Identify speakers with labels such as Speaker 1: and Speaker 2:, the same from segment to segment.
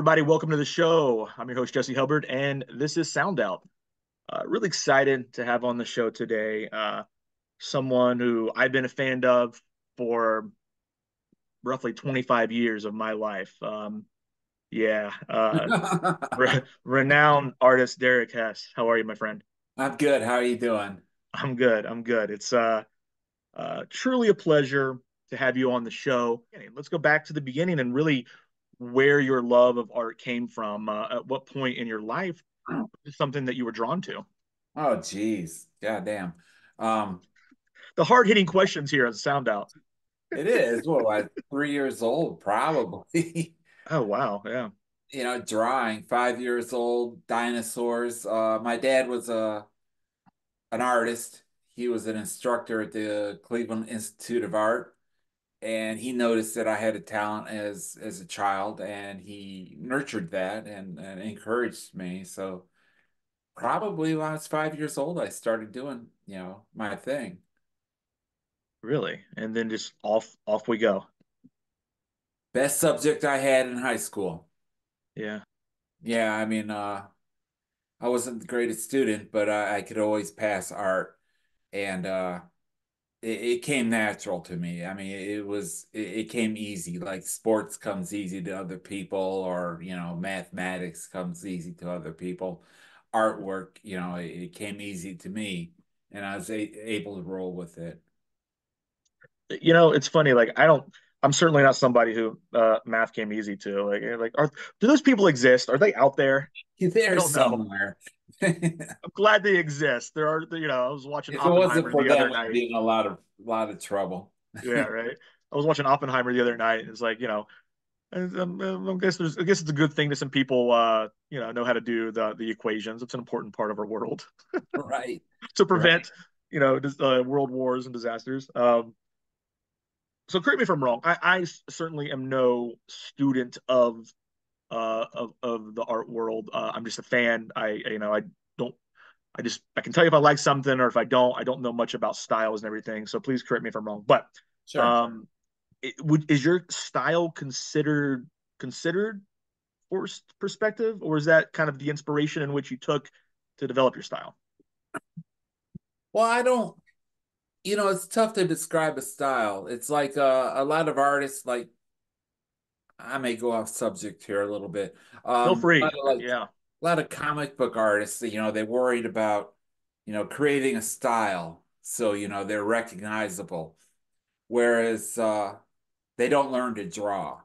Speaker 1: everybody. Welcome to the show. I'm your host, Jesse Hubbard, and this is Sound Out. Really excited to have on the show today someone who I've been a fan of for roughly 25 years of my life. Yeah, renowned artist Derek Hess. How are you, my friend?
Speaker 2: I'm good. How are you doing?
Speaker 1: I'm good. I'm good. It's truly a pleasure to have you on the show. Let's go back to the beginning and really where your love of art came from. At what point in your life is something that you were drawn to?
Speaker 2: Oh, geez. God damn. Um,
Speaker 1: The hard hitting questions here on Sound Out.
Speaker 2: it is. Well, like 3 years old, probably.
Speaker 1: Oh wow, yeah,
Speaker 2: Drawing, 5 years old, dinosaurs. My dad was an artist. He was an instructor at the Cleveland Institute of Art, and he noticed that I had a talent as a child, and he nurtured that and encouraged me. So probably when I was 5 years old, I started doing, my thing.
Speaker 1: really. And then just off we go.
Speaker 2: Best subject I had in high school.
Speaker 1: Yeah,
Speaker 2: Yeah, I wasn't the greatest student, but I could always pass art, and it came natural to me. I mean, it came easy. Like sports comes easy to other people, or mathematics comes easy to other people. Artwork, it came easy to me, and I was able to roll with it.
Speaker 1: it's funny. Like I'm certainly not somebody who math came easy to. Do those people exist? Are they out there? I
Speaker 2: There's
Speaker 1: don't know.
Speaker 2: somewhere.
Speaker 1: I'm glad they exist. I was watching
Speaker 2: If it wasn't
Speaker 1: Oppenheimer
Speaker 2: for
Speaker 1: the other
Speaker 2: them, we'd
Speaker 1: night.
Speaker 2: be in a lot of trouble.
Speaker 1: Yeah, right. I was watching Oppenheimer the other night. And it's like, I guess it's a good thing that some people, know how to do the equations. It's an important part of our world
Speaker 2: Right.
Speaker 1: to
Speaker 2: Right.
Speaker 1: prevent, world wars and disasters. So correct me if I'm wrong. I certainly am no student of the art world. I'm just a fan. I don't. I can tell you if I like something or if I don't. I don't know much about styles and everything. So please correct me if I'm wrong. But
Speaker 2: Sure.
Speaker 1: um, is your style considered forced perspective, or is that kind of the inspiration in which you took to develop your style?
Speaker 2: Well, I don't, it's tough to describe a style. It's like a lot of artists, like I may go off subject here a little bit.
Speaker 1: Feel
Speaker 2: A
Speaker 1: free.
Speaker 2: lot of like
Speaker 1: Yeah,
Speaker 2: a lot of comic book artists, they worried about, creating a style so, they're recognizable. Whereas they don't learn to draw.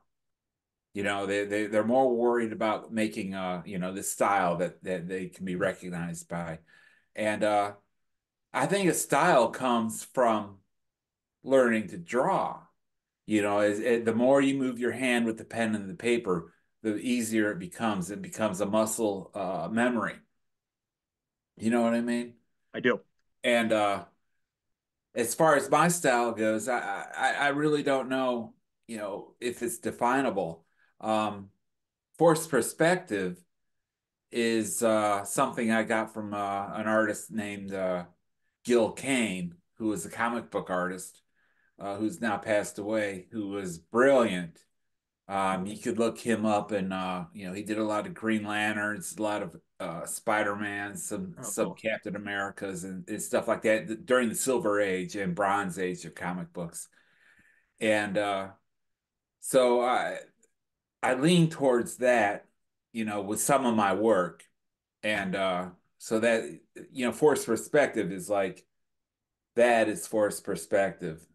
Speaker 2: They're more worried about making this style that they can be recognized by. And I think a style comes from learning to draw. The more you move your hand with the pen and the paper, the easier it becomes. It becomes a muscle memory. You know what I mean?
Speaker 1: I do.
Speaker 2: And as far as my style goes, I really don't know, if it's definable. Um, Forced perspective is something I got from an artist named Gil Kane, who was a comic book artist who's now passed away, who was brilliant. You could look him up, and he did a lot of Green Lanterns, a lot of Spider-Man,
Speaker 1: Oh,
Speaker 2: some
Speaker 1: cool.
Speaker 2: Captain Americas, and stuff like that during the Silver Age and Bronze Age of comic books. And so I lean towards that, with some of my work, and so that forced perspective is like that is forced perspective.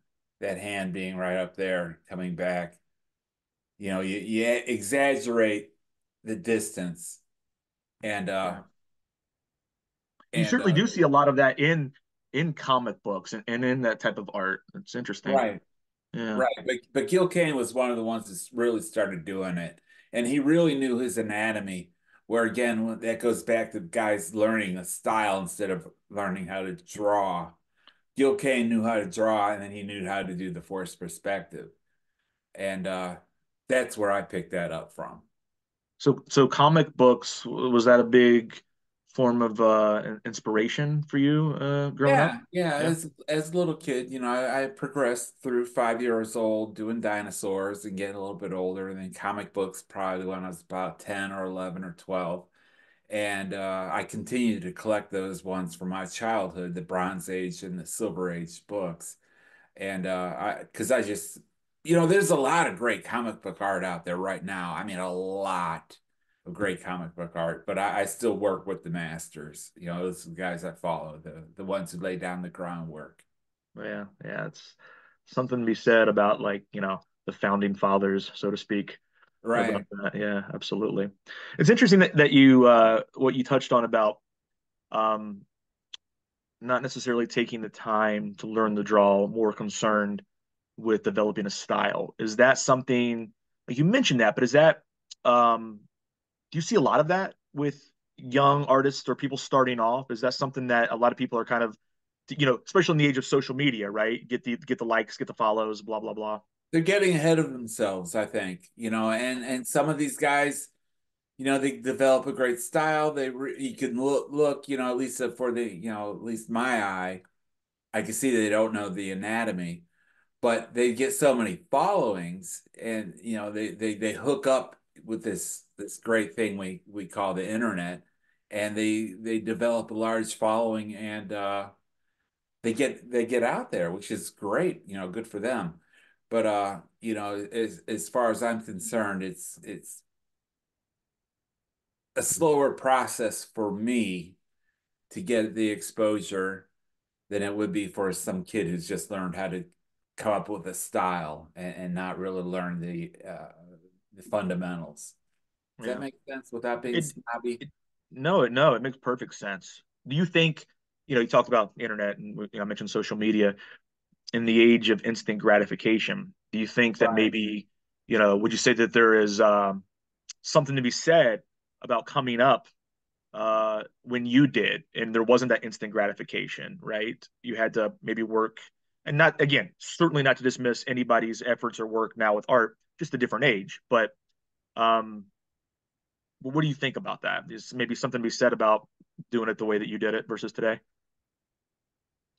Speaker 2: That hand being right up there, coming back. You exaggerate the distance and uh
Speaker 1: Yeah. You
Speaker 2: and
Speaker 1: certainly do see a lot of that in comic books and in that type of art. It's interesting.
Speaker 2: right,
Speaker 1: Yeah.
Speaker 2: right. But Gil Kane was one of the ones that really started doing it, and he really knew his anatomy. Where again, that goes back to guys learning a style instead of learning how to draw. Gil Kane knew how to draw, and then he knew how to do the forced perspective, and that's where I picked that up from.
Speaker 1: So comic books, was that a big form of inspiration for you growing up?
Speaker 2: Yeah.
Speaker 1: Yeah.
Speaker 2: As a little kid, I progressed through 5 years old doing dinosaurs and getting a little bit older, and then comic books probably when I was about 10 or 11 or 12. And I continued to collect those ones from my childhood, the Bronze Age and the Silver Age books. And because I just, there's a lot of great comic book art out there right now. I mean, a lot of great comic book art, but I still work with the masters. Those are the guys I follow, the ones who lay down the groundwork.
Speaker 1: Yeah, yeah, it's something to be said about like, the founding fathers, so to speak, about
Speaker 2: Right.
Speaker 1: that. Yeah, absolutely. It's interesting that you what you touched on about um not necessarily taking the time to learn to draw, more concerned with developing a style. Is that something like you mentioned that, but is that do you see a lot of that with young artists or people starting off? Is that something that a lot of people are kind of, especially in the age of social media, right? Get the likes, get the follows, blah blah blah.
Speaker 2: They're getting ahead of themselves, I think, and some of these guys, they develop a great style. You can look, at least for at least my eye, I can see they don't know the anatomy, but they get so many followings, and they hook up with this great thing we call the internet, and they develop a large following, and they get out there, which is great, good for them. But as far as I'm concerned, it's a slower process for me to get the exposure than it would be for some kid who's just learned how to come up with a style and not really learn the fundamentals. Does that
Speaker 1: Yeah.
Speaker 2: make sense without being
Speaker 1: It,
Speaker 2: snobby?
Speaker 1: it no, it makes perfect sense. Do you think, you talked about the internet and I mentioned social media in the age of instant gratification. Do you think that
Speaker 2: Right.
Speaker 1: maybe, would you say that there is something to be said about coming up when you did and there wasn't that instant gratification, right? You had to maybe work and not, again, certainly not to dismiss anybody's efforts or work now with art, just a different age. But um, what do you think about that? Is maybe something to be said about doing it the way that you did it versus today?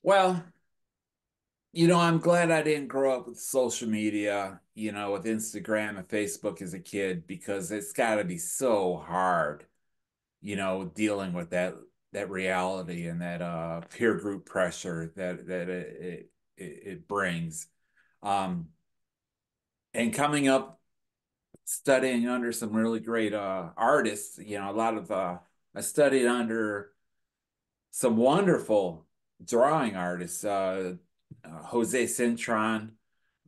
Speaker 2: Well, I'm glad I didn't grow up with social media, with Instagram and Facebook as a kid because it's got to be so hard, dealing with that reality and that peer group pressure that it brings. Um, and coming up studying under some really great artists, a lot of I studied under some wonderful drawing artists. Jose Cintron,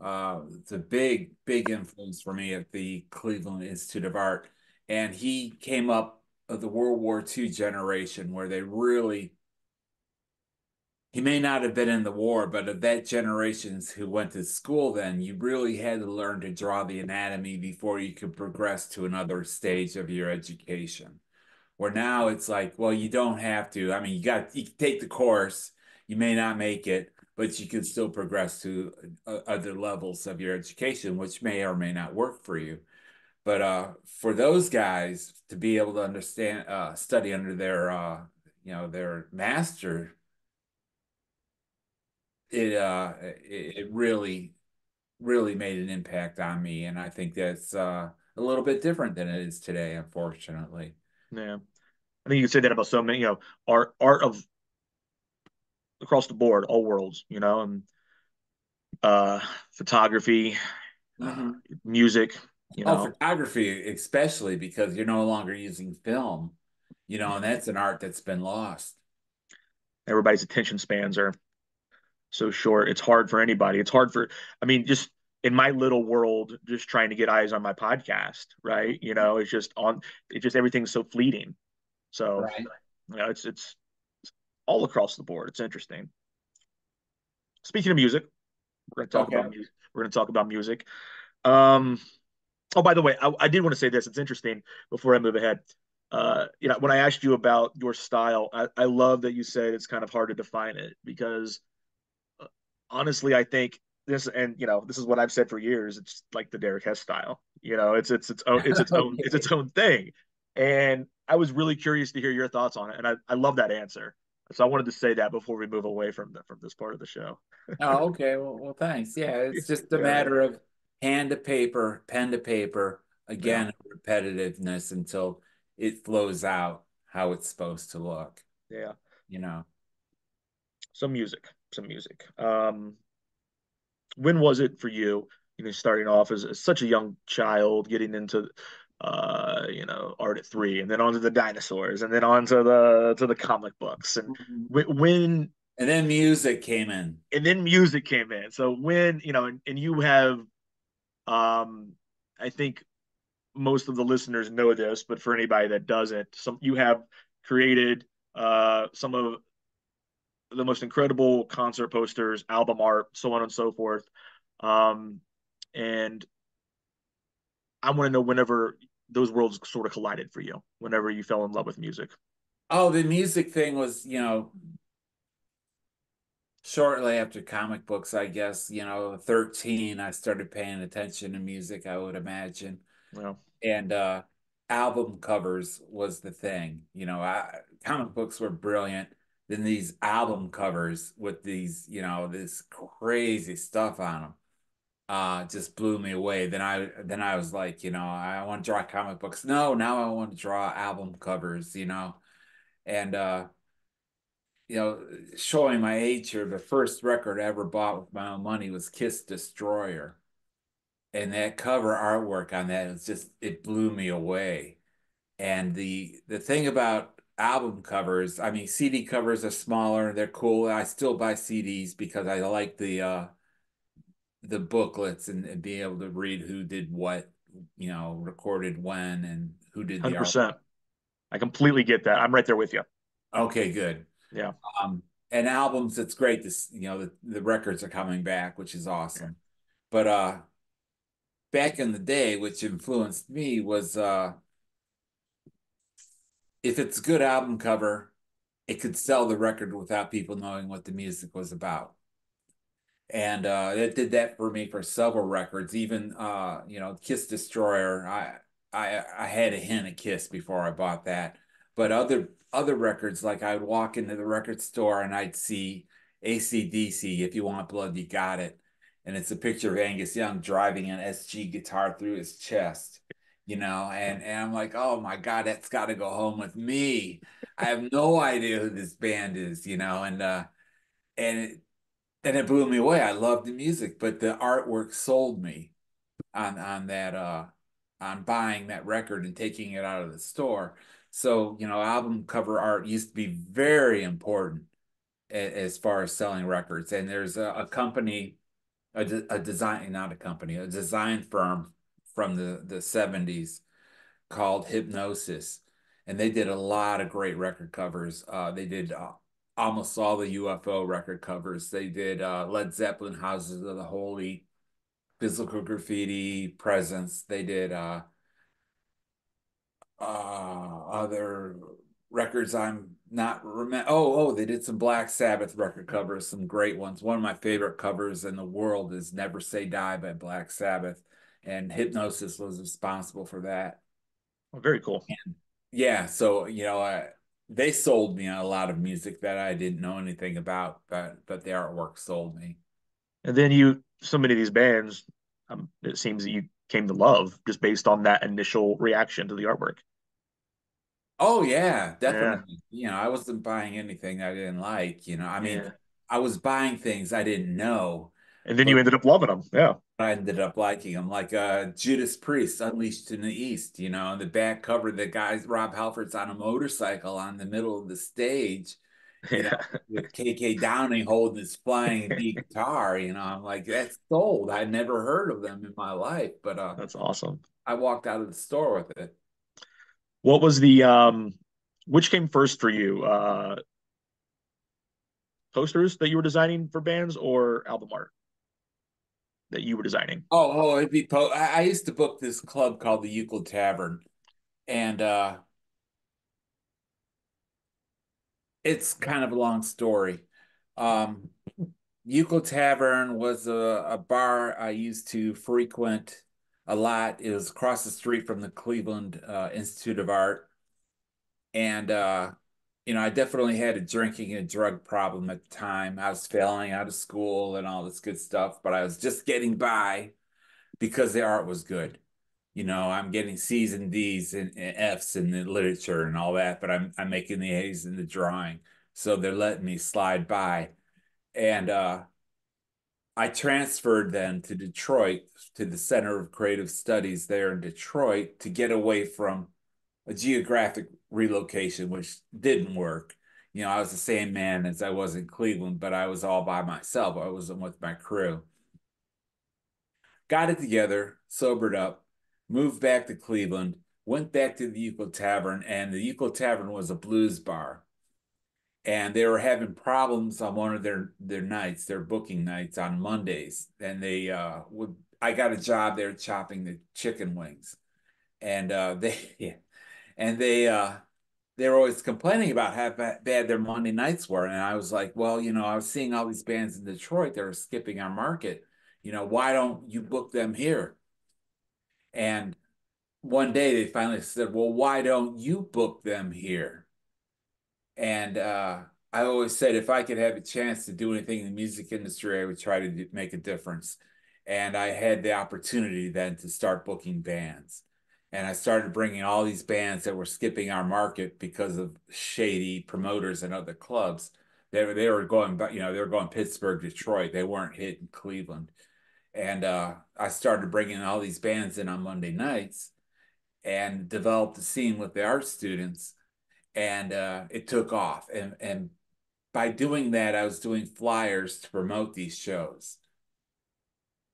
Speaker 2: it's a big influence for me at the Cleveland Institute of Art. And he came up of the World War II generation where he may not have been in the war, but of that generations who went to school then, you really had to learn to draw the anatomy before you could progress to another stage of your education. Where now it's like, well, you don't have to. I mean, you can take the course, you may not make it, but you can still progress to other levels of your education, which may or may not work for you. But for those guys to be able to understand, study under their master, it really made an impact on me, and I think that's a little bit different than it is today, unfortunately.
Speaker 1: Yeah. I think you could say that about so many, art of across the board, all worlds, and uh, photography, uh,
Speaker 2: Hmm.
Speaker 1: music,
Speaker 2: Oh, photography, especially because you're no longer using film, and that's an art that's been lost.
Speaker 1: everybody's attention spans are so short. It's hard for anybody. It's hard for, I mean, just in my little world, just trying to get eyes on my podcast, right? It's just everything's so fleeting. So,
Speaker 2: Right.
Speaker 1: it's all across the board. It's interesting. Speaking of music, we're going to talk about
Speaker 2: Okay.
Speaker 1: music. We're going to talk about music. Um, oh, by the way, I did want to say this. It's interesting before I move ahead. When I asked you about your style, I love that you said it's kind of hard to define it because honestly, I think this is what I've said for years. It's like the Derek Hess style. It's its own
Speaker 2: Okay.
Speaker 1: thing. And I was really curious to hear your thoughts on it, and I love that answer. So I wanted to say that before we move away from this part of the show.
Speaker 2: Oh, okay. Well, thanks. Yeah, it's just a
Speaker 1: Yeah,
Speaker 2: matter of hand to paper, pen to paper,
Speaker 1: yeah,
Speaker 2: again, repetitiveness until it flows out how it's supposed to look,
Speaker 1: yeah.
Speaker 2: you know.
Speaker 1: Some music, some music. When was it for you? You know, starting off as such a young child, getting into art at 3, and then onto the dinosaurs, and then onto the comic books, and when
Speaker 2: And then music came in.
Speaker 1: and then music came in. So when and you have, I think most of the listeners know this, but for anybody that doesn't, some you have created some of the most incredible concert posters, album art, so on and so forth. Um, and I want to know whenever those worlds sort of collided for you, whenever you fell in love with music.
Speaker 2: Oh, the music thing was, shortly after comic books, I guess, 13, I started paying attention to music, I would imagine.
Speaker 1: Well,
Speaker 2: And album covers was the thing. Comic books were brilliant. Then these album covers with these, this crazy stuff on them, just blew me away. Then I was like, I want to draw comic books. No, now I want to draw album covers, and showing my age here, the first record I ever bought with my own money was Kiss Destroyer. And that cover artwork on that is just, it blew me away. And the thing about album covers, I mean, CD covers are smaller, they're cool. I still buy CDs because I like the booklets and being able to read who did what, recorded when and who did the art.
Speaker 1: 100%. I completely get that. I'm right there with you.
Speaker 2: Okay, good.
Speaker 1: Yeah.
Speaker 2: And albums, it's great this, the records are coming back, which is
Speaker 1: Yeah.
Speaker 2: awesome. But back in the day, which influenced me was if it's a good album cover, it could sell the record without people knowing what the music was about. And it did that for me for several records. Even Kiss Destroyer. I had a hint of Kiss before I bought that. But other records, like I would walk into the record store and I'd see AC/DC, If You Want Blood, You Got It. And it's a picture of Angus Young driving an SG guitar through his chest, and I'm like, oh my God, that's got to go home with me. I have no idea who this band is, and it blew me away. I loved the music, but the artwork sold me on that on buying that record and taking it out of the store. So, album cover art used to be very important as far as selling records. And there's a company, a design, not a company, a design firm from the 70s called Hypnosis. And they did a lot of great record covers. They did almost all the UFO record covers. They did Led Zeppelin, Houses of the Holy, Physical Graffiti, Presence. They did other records I'm not remember. They did some Black Sabbath record covers, some great ones. One of my favorite covers in the world is Never Say Die by Black Sabbath, and Hypnosis was responsible for that.
Speaker 1: Well, very cool.
Speaker 2: Yeah, so they sold me on a lot of music that I didn't know anything about, but the artwork sold me.
Speaker 1: And then so many of these bands, it seems that you came to love just based on that initial reaction to the artwork.
Speaker 2: Oh yeah,
Speaker 1: Yeah.
Speaker 2: definitely. I wasn't buying anything I didn't like. I mean,
Speaker 1: Yeah.
Speaker 2: I was buying things I didn't know,
Speaker 1: And then you
Speaker 2: but
Speaker 1: ended up loving them. Yeah.
Speaker 2: I ended up liking them. Like Judas Priest, Unleashed in the East. On the back cover, the guy's Rob Halford's on a motorcycle on the middle of the stage. With KK Downing holding his flying V guitar. I'm like, that's sold. I never heard of them in my life, but
Speaker 1: That's awesome.
Speaker 2: I walked out of the store with it.
Speaker 1: What was which came first for you? Posters that you were designing for bands or album art that you were designing?
Speaker 2: It'd be I used to book this club called the Euclid Tavern, and it's kind of a long story. Um, Euclid Tavern was a bar I used to frequent a lot. It was across the street from the Cleveland Institute of Art, And I definitely had a drinking and drug problem at the time. I was failing out of school and all this good stuff, but I was just getting by because the art was good. I'm getting C's and D's and F's in the literature and all that, but I'm making the A's in the drawing. So they're letting me slide by. And I transferred then to Detroit, to the Center of Creative Studies there in Detroit to get away from a geographic relocation, which didn't work. I was the same man as I was in Cleveland, but I was all by myself. I wasn't with my crew. Got it together, sobered up, moved back to Cleveland, went back to the Euclid Tavern, and the Euclid Tavern was a blues bar. And they were having problems on one of their nights, their booking nights on Mondays. And they would I got a job there chopping the chicken wings. And they and they were always complaining about how bad their Monday nights were. And I was like, well, I was seeing all these bands in Detroit that are skipping our market. Why don't you book them here? And one day they finally said, well, why don't you book them here? And I always said if I could have a chance to do anything in the music industry, I would try to make a difference. And I had the opportunity then to start booking bands. And I started bringing all these bands that were skipping our market because of shady promoters and other clubs. They were going, they were going Pittsburgh, Detroit. They weren't hitting Cleveland. And I started bringing all these bands in on Monday nights and developed a scene with the art students, and it took off. And by doing that, I was doing flyers to promote these shows.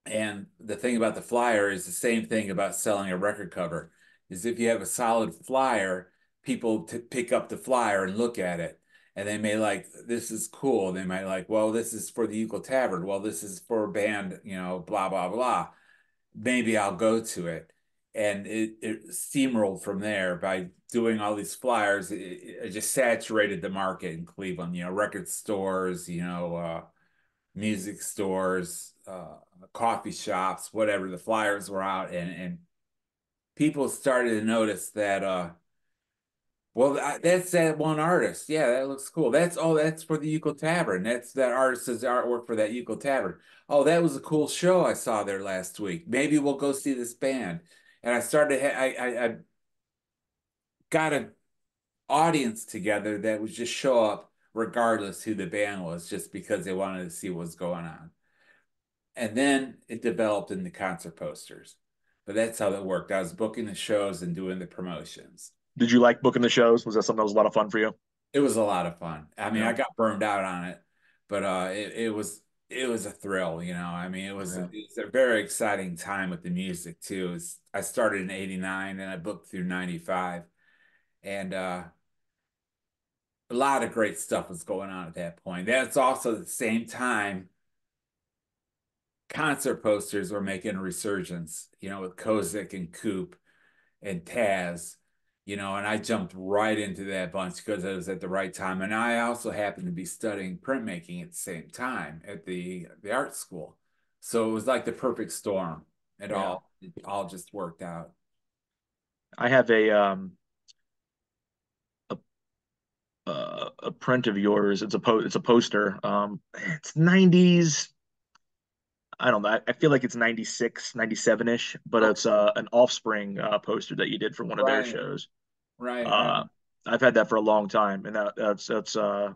Speaker 2: And the thing about the flyer is the same thing about selling a record cover, is if you have a solid flyer, people pick up the flyer and look at it. And they may like, this is cool. They might like, well, this is for the Euclid Tavern. Well, this is for a band, blah, blah, blah. Maybe I'll go to it. And it steamrolled from there by doing all these flyers. It just saturated the market in Cleveland, record stores, music stores, coffee shops, whatever. The flyers were out, and people started to notice that, well, that's that one artist. Yeah, that looks cool. That's for the Euclid Tavern. That's that artist's artwork for that Euclid Tavern. Oh, that was a cool show I saw there last week. Maybe we'll go see this band. And I started, I got an audience together that would just show up regardless who the band was, just because they wanted to see what's going on. And then it developed into concert posters. But that's how that worked. I was booking the shows and doing the promotions.
Speaker 1: Did you like booking the shows? Was that something that was a lot of fun for you?
Speaker 2: It was a lot of fun. I mean,
Speaker 1: Yeah.
Speaker 2: I got burned out on it, but it was a thrill, I mean,
Speaker 1: Yeah.
Speaker 2: it was a very exciting time with the music too. I started in '89 and I booked through '95, and a lot of great stuff was going on at that point. That's also the same time concert posters were making a resurgence, with Kozik and Coop and Taz, and I jumped right into that bunch because it was at the right time. And I also happened to be studying printmaking at the same time at the art school. So it was like the perfect storm.
Speaker 1: Yeah.
Speaker 2: It all just worked out.
Speaker 1: I have a a print of yours. It's a poster. It's 90s. I don't know. I feel like it's 96, 97-ish, but
Speaker 2: Oh,
Speaker 1: it's an Offspring poster that you did for one of their
Speaker 2: right,
Speaker 1: shows.
Speaker 2: right.
Speaker 1: Uh, I've had that for a long time, and that's a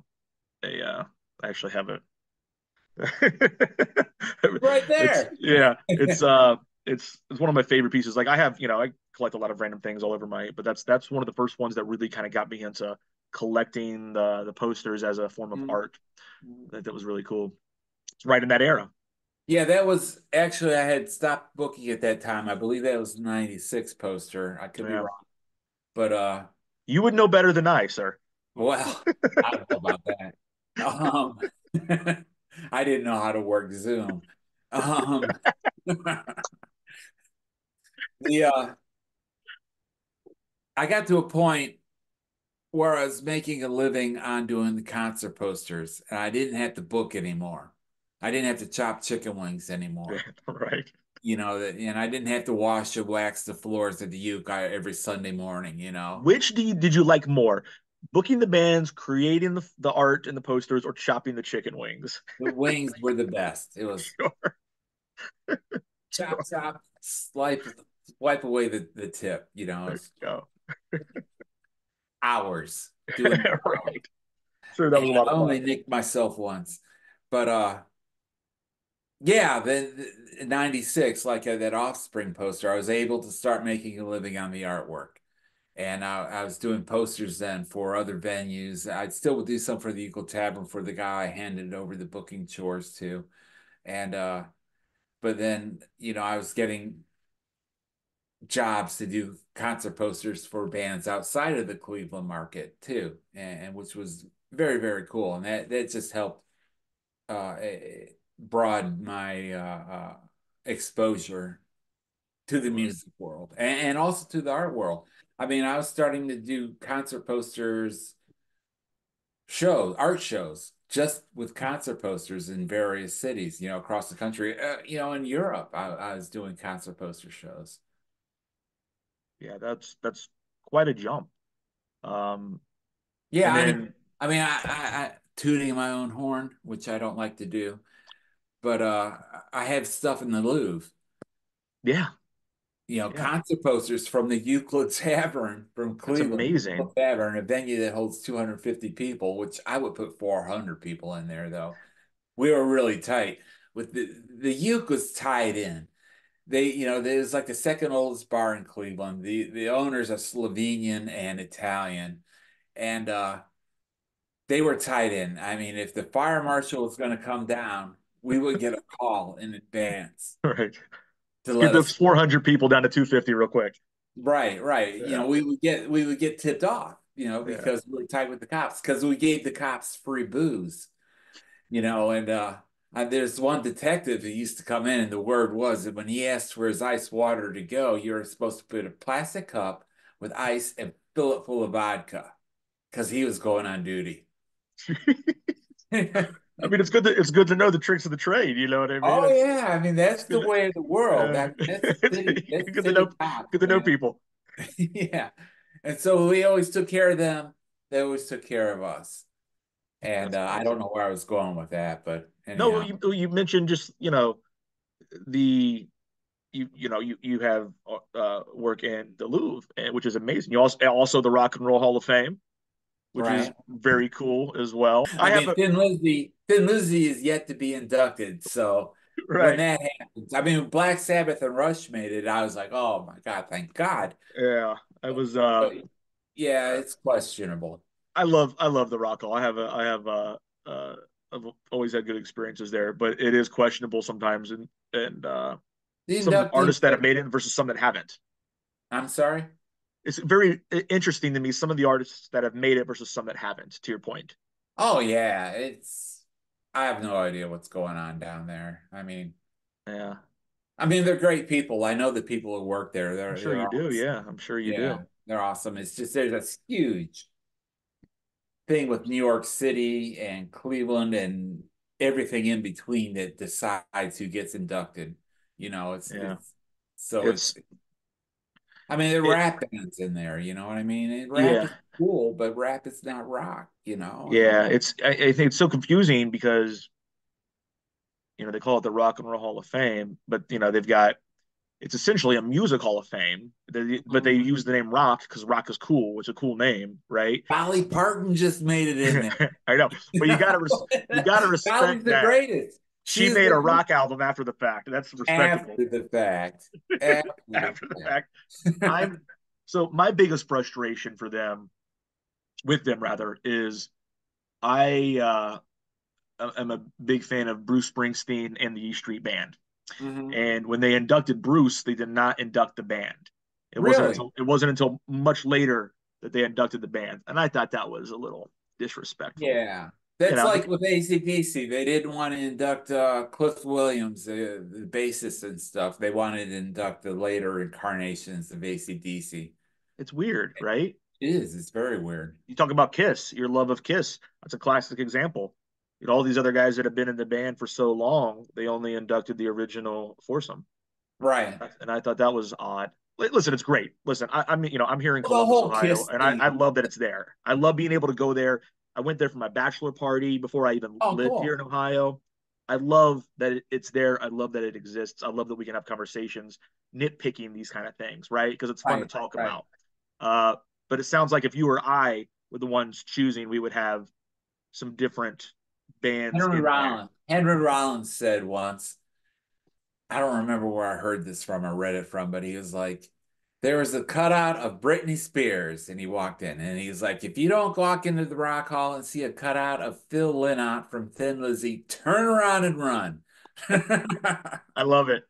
Speaker 1: I actually have it.
Speaker 2: Right
Speaker 1: It's
Speaker 2: there.
Speaker 1: yeah, it's one of my favorite pieces. Like I have, I collect a lot of random things all over my, but that's one of the first ones that really kind of got me into collecting the posters as a form of
Speaker 2: Mhm.
Speaker 1: art. That was really cool. It's right in that era.
Speaker 2: Yeah, that was actually, I had stopped booking at that time. I believe that was '96 poster. I could be
Speaker 1: Yeah.
Speaker 2: wrong. But
Speaker 1: You would know better than I, sir.
Speaker 2: well, I don't know about that. Um, I didn't know how to work Zoom. Um, the I got to a point where I was making a living on doing the concert posters, and I didn't have to book anymore. I didn't have to chop chicken wings
Speaker 1: Yeah,
Speaker 2: anymore.
Speaker 1: right.
Speaker 2: and I didn't have to wash or wax the floors at the uke every Sunday morning,
Speaker 1: Which did you like more? Booking the bands, creating the art and the posters, or chopping the chicken wings?
Speaker 2: The wings were the best. It was
Speaker 1: Sure,
Speaker 2: chop,
Speaker 1: sure.
Speaker 2: chop, wipe away the tip,
Speaker 1: There
Speaker 2: it's
Speaker 1: you go.
Speaker 2: hours doing the job.
Speaker 1: Right. Sure, that
Speaker 2: And
Speaker 1: was a lot
Speaker 2: I
Speaker 1: of fun.
Speaker 2: only nicked myself once. But yeah, then in 96, like that Offspring poster, I was able to start making a living on the artwork. And I was doing posters then for other venues. I'd still would do some for the Eagle Tavern for the guy I handed over the booking chores to. And but then, I was getting jobs to do concert posters for bands outside of the Cleveland market too, and which was very, very cool. And that just helped broaden my exposure to the
Speaker 1: Sure.
Speaker 2: music world and also to the art world. I mean, I was starting to do concert posters, art shows, just with concert posters in various cities, across the country. In Europe, I was doing concert poster shows.
Speaker 1: Yeah, that's quite a jump. Um,
Speaker 2: Yeah,
Speaker 1: and
Speaker 2: I mean,
Speaker 1: then
Speaker 2: I tooting my own horn, which I don't like to do, but I have stuff in the Louvre.
Speaker 1: yeah, yeah,
Speaker 2: Concert posters from the Euclid Tavern from
Speaker 1: that's
Speaker 2: Cleveland,
Speaker 1: amazing.
Speaker 2: Euclid Tavern, a venue that holds 250 people, which I would put 400 people in there, though. We were really tight. With the Uke was tied in. There's like the second oldest bar in Cleveland. The owners are Slovenian and Italian, and they were tied in. I mean, if the fire marshal was going to come down, we would get a call in advance
Speaker 1: Right.
Speaker 2: to
Speaker 1: Get
Speaker 2: let
Speaker 1: those
Speaker 2: us.
Speaker 1: 400 people down to 250 real quick.
Speaker 2: Right, right.
Speaker 1: Yeah,
Speaker 2: We would get tipped off,
Speaker 1: yeah.
Speaker 2: because we were tight with the cops, because we gave the cops free booze, and there's one detective who used to come in, and the word was that when he asked for his ice water to go, you're supposed to put a plastic cup with ice and fill it full of vodka, because he was going on duty.
Speaker 1: I mean, it's good to know the tricks of the trade. You know what I mean?
Speaker 2: Oh
Speaker 1: It's
Speaker 2: yeah, I mean
Speaker 1: it's
Speaker 2: that's the
Speaker 1: good.
Speaker 2: way of the world.
Speaker 1: Uh,
Speaker 2: That's
Speaker 1: it's
Speaker 2: city, that's
Speaker 1: good to know
Speaker 2: city cops,
Speaker 1: good to know
Speaker 2: man.
Speaker 1: people.
Speaker 2: Yeah. And so we always took care of them. They always took care of us. And
Speaker 1: That's
Speaker 2: I don't
Speaker 1: amazing.
Speaker 2: know where I was going with that, but
Speaker 1: No, well,
Speaker 2: anyhow.
Speaker 1: you mentioned just the you have work in the Louvre, which is amazing. You also the Rock and Roll Hall of Fame, which is
Speaker 2: Right.
Speaker 1: very cool as well. I
Speaker 2: I
Speaker 1: have
Speaker 2: mean,
Speaker 1: a
Speaker 2: Thin Lizzy is yet to be inducted. So when
Speaker 1: right.
Speaker 2: that happens, I mean, Black Sabbath and Rush made it. I was like, oh my God, thank God.
Speaker 1: Yeah, I was
Speaker 2: But yeah, it's questionable.
Speaker 1: I love the Rock Hall. Uh I've always had good experiences there, but it is questionable sometimes, and
Speaker 2: The
Speaker 1: some of the
Speaker 2: inductees
Speaker 1: artists that have
Speaker 2: are,
Speaker 1: made it versus some that haven't.
Speaker 2: I'm sorry.
Speaker 1: It's very interesting to me some of the artists that have made it versus some that haven't. To your point,
Speaker 2: Oh yeah, I have no idea what's going on down there.
Speaker 1: yeah,
Speaker 2: They're great people. I know the people who work there.
Speaker 1: I'm
Speaker 2: They're
Speaker 1: sure
Speaker 2: they're
Speaker 1: you do.
Speaker 2: awesome.
Speaker 1: Yeah, I'm sure you
Speaker 2: Yeah,
Speaker 1: do.
Speaker 2: they're awesome. It's just there's a huge thing with New York City and Cleveland and everything in between that decides who gets inducted. It's
Speaker 1: Yeah,
Speaker 2: it's so
Speaker 1: it's
Speaker 2: it's the
Speaker 1: it.
Speaker 2: rap bands in there, you know what I mean? Rap
Speaker 1: Yeah,
Speaker 2: is cool, but rap is not rock, and
Speaker 1: yeah. I think it's so confusing because they call it the Rock and Roll Hall of Fame, but they've got it's essentially a music Hall of Fame. But they
Speaker 2: Mhm.
Speaker 1: use the name rock because rock is cool. It's a cool name, right?
Speaker 2: Dolly Parton just made it in there.
Speaker 1: I know, but you gotta
Speaker 2: Dolly's
Speaker 1: respect
Speaker 2: the
Speaker 1: that
Speaker 2: greatest.
Speaker 1: she
Speaker 2: She's
Speaker 1: made a
Speaker 2: the
Speaker 1: rock album after the fact. That's respectable.
Speaker 2: after the fact. After the
Speaker 1: After the
Speaker 2: fact.
Speaker 1: fact, I'm so my biggest frustration with them rather, is I am a big fan of Bruce Springsteen and the E Street Band.
Speaker 2: Mhm.
Speaker 1: And when they inducted Bruce, they did not induct the band. It wasn't
Speaker 2: Really?
Speaker 1: until it wasn't until much later that they inducted the band, and I thought that was a little disrespectful.
Speaker 2: Yeah.
Speaker 1: You
Speaker 2: That's
Speaker 1: know,
Speaker 2: like with AC/DC. They didn't want to induct Cliff Williams, the bassist and stuff. They wanted to induct the later incarnations of AC/DC.
Speaker 1: it's weird, right?
Speaker 2: It is. It's very weird.
Speaker 1: You talk about Kiss, your love of Kiss. That's a classic example. All these other guys that have been in the band for so long, they only inducted the original foursome.
Speaker 2: Right.
Speaker 1: And I thought that was odd. Listen, it's great. Listen, I mean, I'm here in
Speaker 2: Well, the
Speaker 1: Columbus,
Speaker 2: whole
Speaker 1: Ohio,
Speaker 2: Kiss
Speaker 1: and I
Speaker 2: thing.
Speaker 1: love that it's there. I love being able to go there. I went there for my bachelor party before I even
Speaker 2: Oh,
Speaker 1: lived here
Speaker 2: cool.
Speaker 1: in Ohio. I love that it's there. I love that it exists. I love that we can have conversations, nitpicking these kind of things, right? Because it's fun to
Speaker 2: Right,
Speaker 1: talk
Speaker 2: right.
Speaker 1: about. Uh, but it sounds like if you or I were the ones choosing, we would have some different bands in there.
Speaker 2: Henry Rollins said once, I don't remember where I heard this from or read it from, but he was like, there was a cutout of Britney Spears, and he walked in, and he's like, if you don't walk into the Rock Hall and see a cutout of Phil Lynott from Thin Lizzy, turn around and run.
Speaker 1: I love it.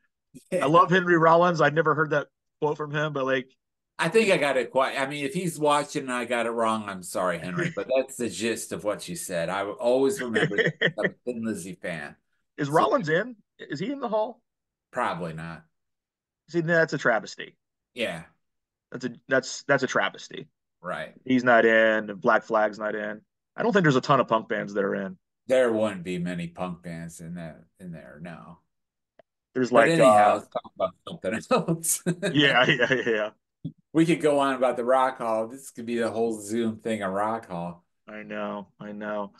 Speaker 1: I
Speaker 2: Yeah.
Speaker 1: love Henry Rollins. I'd never heard that quote from him, but like,
Speaker 2: I think I got it quite. I mean, if he's watching and I got it wrong, I'm sorry, Henry, but that's the gist of what you said. I will always remember that I'm a Thin Lizzy fan.
Speaker 1: is
Speaker 2: So
Speaker 1: Rollins in? Is he in the hall?
Speaker 2: probably not.
Speaker 1: See, that's a travesty.
Speaker 2: Yeah,
Speaker 1: That's a travesty.
Speaker 2: right.
Speaker 1: He's not in. Black Flag's not in. I don't think there's a ton of punk bands that are in.
Speaker 2: There wouldn't be many punk bands in there, no.
Speaker 1: There's
Speaker 2: But
Speaker 1: like
Speaker 2: anyhow, let's talk about something else.
Speaker 1: yeah, yeah, yeah.
Speaker 2: We could go on about the Rock Hall. This could be the whole Zoom thing, a Rock Hall.
Speaker 1: I know, I know.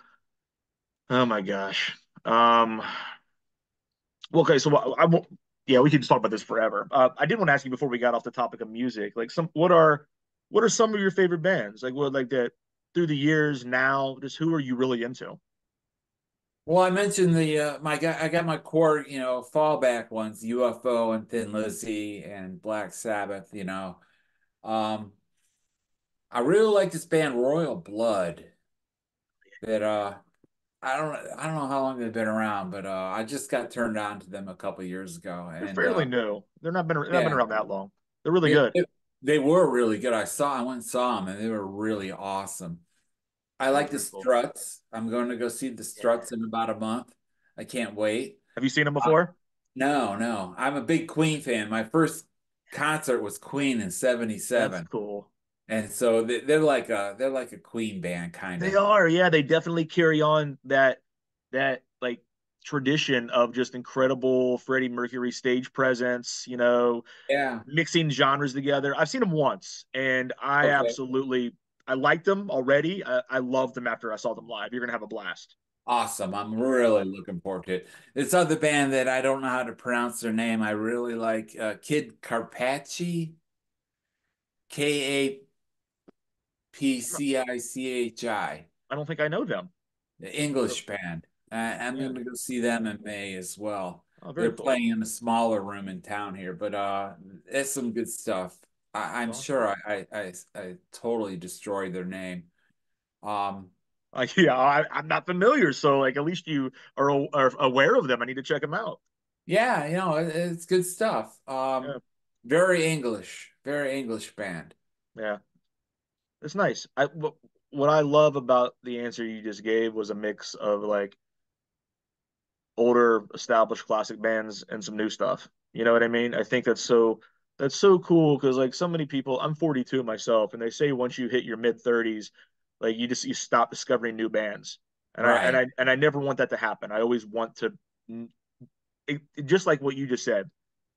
Speaker 1: Oh my gosh. Um well, okay, so I won't yeah, we could just talk about this forever. I did want to ask you before we got off the topic of music, like some what are some of your favorite bands? Like what like that through the years now, just who are you really into?
Speaker 2: Well, I mentioned the I got my core, fallback ones, UFO and Thin Lizzy and Black Sabbath. Um, I really like this band Royal Blood that I don't know how long they've been around, but I just got turned on to them a couple years ago,
Speaker 1: They're
Speaker 2: and
Speaker 1: fairly new. They're not been
Speaker 2: yeah,
Speaker 1: around that long. They're really
Speaker 2: it,
Speaker 1: good.
Speaker 2: it, they were really good. I went and saw them, and they were really awesome. I
Speaker 1: Oh,
Speaker 2: like the
Speaker 1: very cool.
Speaker 2: Struts. I'm going to go see the
Speaker 1: Yeah.
Speaker 2: Struts in about a month. I can't wait.
Speaker 1: Have you seen them
Speaker 2: Uh,
Speaker 1: before?
Speaker 2: no, no, I'm a big Queen fan. My first concert was Queen in
Speaker 1: That's
Speaker 2: '77,
Speaker 1: cool.
Speaker 2: and so they're like a Queen band kind
Speaker 1: They
Speaker 2: of.
Speaker 1: are, yeah. They definitely carry on that like tradition of just incredible Freddie Mercury stage presence,
Speaker 2: Yeah.
Speaker 1: mixing genres together. I've seen them once, and
Speaker 2: Okay.
Speaker 1: I liked them already. I loved them after I saw them live. You're gonna have a blast.
Speaker 2: Awesome. I'm
Speaker 1: Yeah.
Speaker 2: really looking forward to it. This other band that I don't know how to pronounce their name, I really like Kid Carpacci, Kapcichi,
Speaker 1: I don't think I know them.
Speaker 2: the
Speaker 1: So,
Speaker 2: English band. I'm
Speaker 1: yeah.
Speaker 2: going to go see them in May as well.
Speaker 1: Oh, very
Speaker 2: They're
Speaker 1: cool.
Speaker 2: playing in a smaller room in town here, but it's some good stuff.
Speaker 1: That's
Speaker 2: I'm
Speaker 1: awesome.
Speaker 2: sure I totally destroyed their name. Um,
Speaker 1: Yeah, I'm not familiar, so like at least you are aware of them. I need to check them out.
Speaker 2: yeah, it's good stuff.
Speaker 1: Yeah,
Speaker 2: Very English band.
Speaker 1: yeah. It's nice. What I love about the answer you just gave was a mix of like older established classic bands and some new stuff. You know what I mean? I think that's so cool because like so many people, I'm 42 myself, and they say once you hit your mid 30s, like you stop discovering new bands.
Speaker 2: Right.
Speaker 1: And I never want that to happen. I always want to just like what you just said.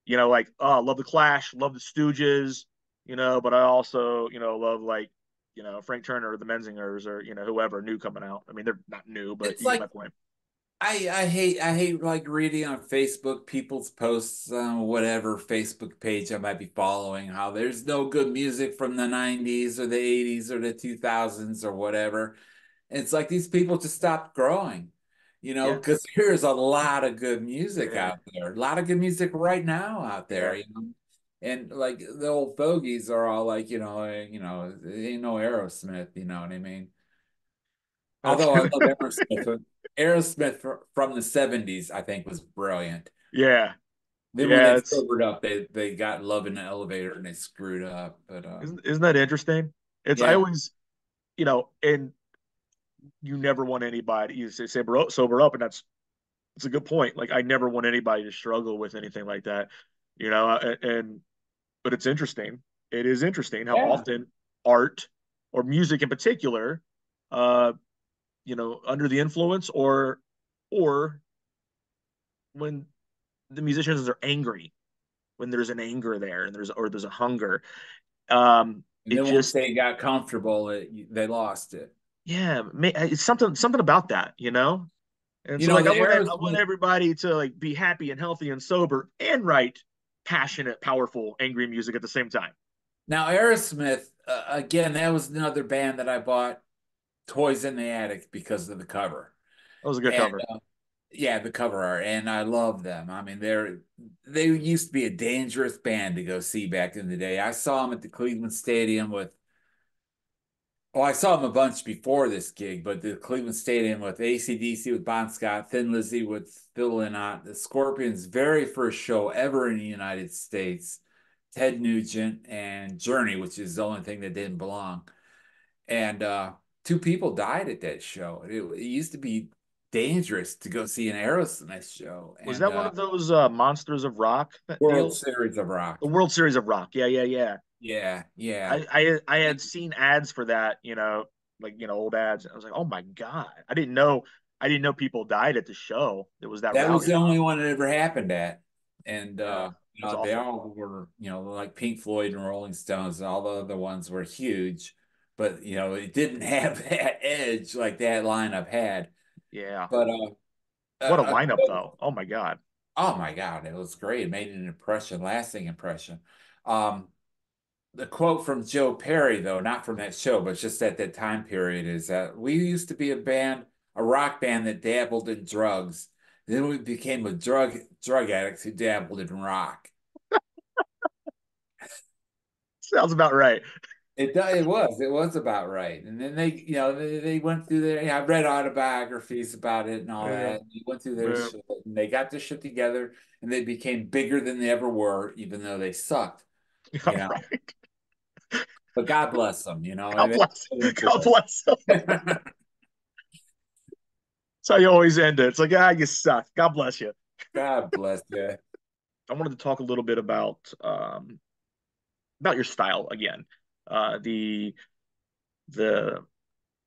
Speaker 1: Like oh, love the Clash, love the Stooges, but I also, love like, Frank Turner or the Menzingers or, whoever new coming out. I mean, they're not new, but
Speaker 2: It's
Speaker 1: you get my
Speaker 2: like
Speaker 1: point.
Speaker 2: I hate like reading on Facebook people's posts on whatever Facebook page I might be following how there's no good music from the 90s or the 80s or the 2000s or whatever. And it's like these people just stopped growing,
Speaker 1: Yeah.
Speaker 2: because there's a lot of good music
Speaker 1: Yeah.
Speaker 2: out there, a lot of good music right now out
Speaker 1: Yeah.
Speaker 2: there. And like the old fogies are all like, it ain't no Aerosmith, you know what I mean?
Speaker 1: That's
Speaker 2: Although I love Aerosmith. Aerosmith from the '70s, I think, was brilliant.
Speaker 1: yeah.
Speaker 2: Then when
Speaker 1: Yeah.
Speaker 2: they
Speaker 1: It's
Speaker 2: sobered up, they got Love in the Elevator and they screwed up. But
Speaker 1: isn't that interesting? I
Speaker 2: yeah,
Speaker 1: always, and you never want anybody you say sober up, and it's a good point. Like I never want anybody to struggle with anything like that, and but it's interesting. It is interesting how
Speaker 2: yeah,
Speaker 1: often art or music in particular, uh, under the influence or when the musicians are angry, when there's an anger there and there's a hunger.
Speaker 2: And
Speaker 1: It
Speaker 2: then once
Speaker 1: just
Speaker 2: they got comfortable, they lost it.
Speaker 1: yeah, it's something about that, you know. And
Speaker 2: You
Speaker 1: so
Speaker 2: know,
Speaker 1: like
Speaker 2: the
Speaker 1: I want
Speaker 2: Aerosmith.
Speaker 1: everybody to like be happy and healthy and sober and write passionate, powerful, angry music at the same time.
Speaker 2: Now, Aerosmith, again, that was another band that I bought toys in the attic because of the cover.
Speaker 1: That was a good
Speaker 2: And
Speaker 1: cover.
Speaker 2: yeah, the cover art, and I love them. I mean, they used to be a dangerous band to go see back in the day. I saw them at the Cleveland Stadium with, well, I saw them a bunch before this gig, but the Cleveland Stadium with AC/DC with Bon Scott, Thin Lizzy with Phil Lynott, the Scorpions' very first show ever in the United States, Ted Nugent and Journey, which is the only thing that didn't belong. And two people died at that show. It used to be dangerous to go see an Aerosmith show.
Speaker 1: Was
Speaker 2: And
Speaker 1: that one of those Monsters of Rock
Speaker 2: World
Speaker 1: deals?
Speaker 2: Series of
Speaker 1: The
Speaker 2: Rock.
Speaker 1: World Series of Rock. Yeah, yeah, yeah.
Speaker 2: Yeah, yeah.
Speaker 1: I
Speaker 2: And
Speaker 1: had seen ads for that, like old ads. I was like, oh my God. I didn't know people died at the show. It was that
Speaker 2: that was
Speaker 1: rowdy.
Speaker 2: the only one that ever happened at. And
Speaker 1: Yeah, that's
Speaker 2: they
Speaker 1: awful.
Speaker 2: all were, like Pink Floyd and Rolling Stones, and all the other ones were huge, but it didn't have that edge like that lineup had.
Speaker 1: Yeah.
Speaker 2: But
Speaker 1: What a
Speaker 2: a
Speaker 1: lineup though. Oh my God.
Speaker 2: oh my God, it was great. It made an impression, lasting impression. Um, the quote from Joe Perry, though, not from that show, but just at that time period, is that we used to be a rock band that dabbled in drugs. Then we became a drug addicts who dabbled in rock.
Speaker 1: Sounds about right.
Speaker 2: It was about right. And then they went through their, I read autobiographies about it and all
Speaker 1: Yeah.
Speaker 2: that. They went through their
Speaker 1: Yeah.
Speaker 2: shit and they got their shit together and they became bigger than they ever were, even though they sucked,
Speaker 1: All
Speaker 2: you know.
Speaker 1: right.
Speaker 2: But God bless them,
Speaker 1: God
Speaker 2: they
Speaker 1: bless.
Speaker 2: into
Speaker 1: God bless. That's
Speaker 2: it.
Speaker 1: how you always end it. It's like, you suck. God bless you.
Speaker 2: God bless you.
Speaker 1: I wanted to talk a little bit about your style again. The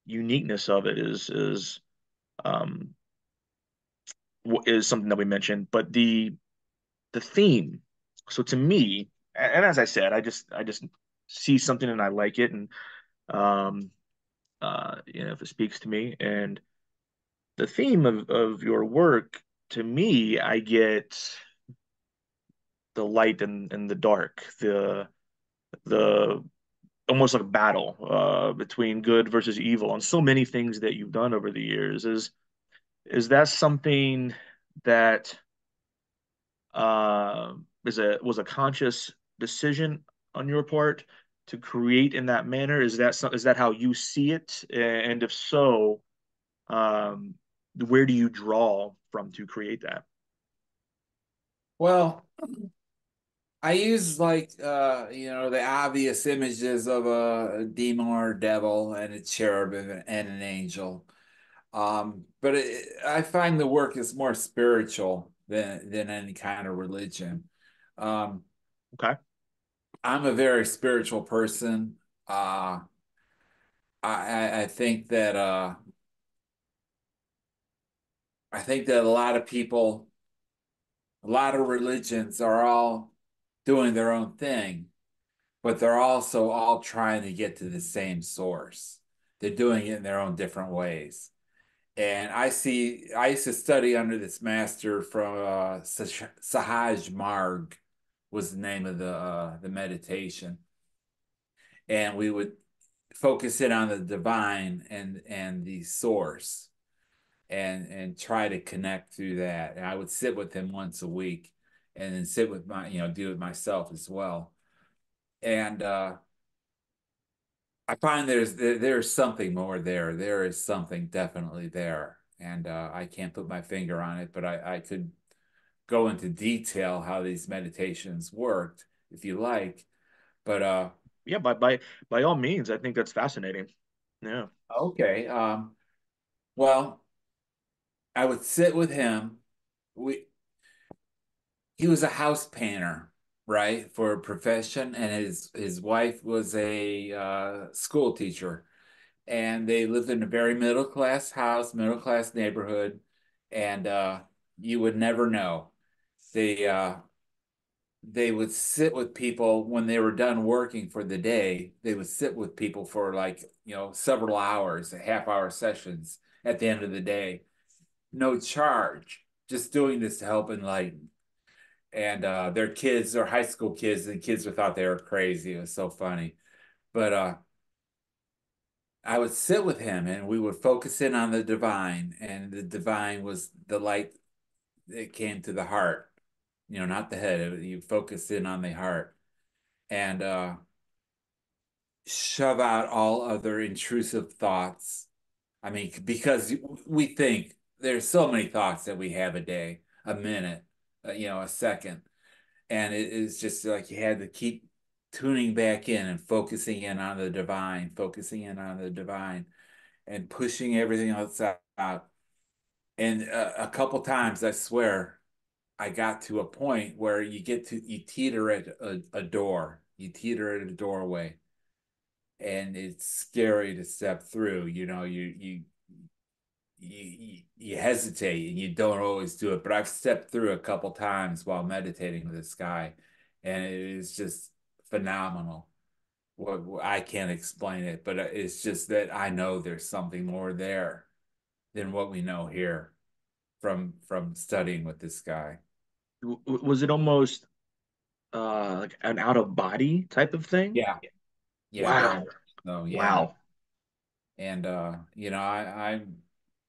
Speaker 1: uniqueness of it um is something that we mentioned, but the theme. So to me, and as I said, I just see something and I like it, and um if it speaks to me, and the theme of your work, to me, I get the light and the dark, the almost like a battle between good versus evil on so many things that you've done over the years. Is that something that uh, was a conscious decision on your part to create in that manner? Is that how you see it? And if so, um, where do you draw from to create that?
Speaker 2: Well, I use like the obvious images of a demon or a devil and a cherub and an angel. But I find the work is more spiritual than any kind of religion. Um,
Speaker 1: Okay.
Speaker 2: I'm a very spiritual person. Uh, I think that a lot of people, a lot of religions are all doing their own thing, but they're also all trying to get to the same source. They're doing it in their own different ways. And I used to study under this master from Sahaj Marg was the name of the meditation. And we would focus in on the divine and the source and try to connect through that. And I would sit with him once a week and then sit with do it myself as well. And I find there's something more there. There is something definitely there. And I can't put my finger on it, but I could go into detail how these meditations worked if you like. But
Speaker 1: Yeah, by all means, I think that's fascinating. Yeah.
Speaker 2: okay. Well, I would sit with him. We He was a house painter, right, for a profession, and his wife was a school teacher, and they lived in a very middle class house, middle class neighborhood, and you would never know. They they would sit with people when they were done working for the day. They would sit with people for like, several hours, half-hour sessions at the end of the day, no charge, just doing this to help enlighten. And their kids are high school kids, and kids would thought they were crazy. It was so funny. But I would sit with him and we would focus in on the divine, and the divine was the light that came to the heart, not the head. You focus in on the heart and shove out all other intrusive thoughts. I mean, because we think there's so many thoughts that we have a day, a minute, a second. And it is just like you had to keep tuning back in and focusing in on the divine, focusing in on the divine, and pushing everything else out. And a couple times, I swear, I got to a point where you teeter at a door, you teeter at a doorway, and it's scary to step through. You hesitate and you don't always do it. But I've stepped through a couple times while meditating with this guy, and it is just phenomenal. I can't explain it, but it's just that I know there's something more there than what we know here from studying with this guy.
Speaker 1: Was it almost like an out of body type of thing?
Speaker 2: Yeah, yeah, very
Speaker 1: Wow.
Speaker 2: much so, yeah.
Speaker 1: Wow.
Speaker 2: And I'm